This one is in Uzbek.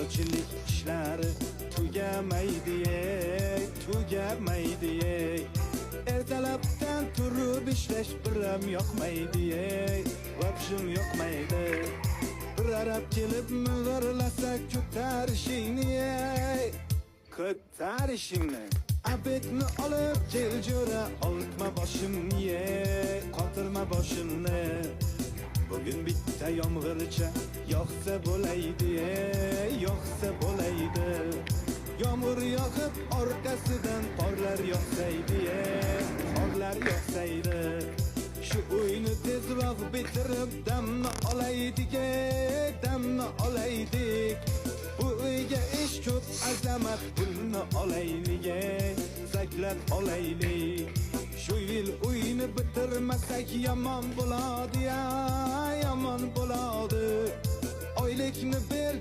ko'chilik ishlari tugamaydi. Ertalabdan turib ishlash biram yoqmaydi. Vobshim yoqmaydi. Bir arab kelib ming'irlasa ko'tarishingni. Abetni olib keljo'ra, oltma boshimni, qotirma boshimni. Bugün bitta yomg'ircha yoqsa bo'laydi. Yomg'ir yoqib orqasidan qorlar yoqsaydi. Shu uyni tezroq bitirib damni olaydik. Bu uyga ish ko'p, azamat pulni olaylik, saklab olaylik. Shu yil uyni bitirmasak yomon bo'ladi. Oylikni bergan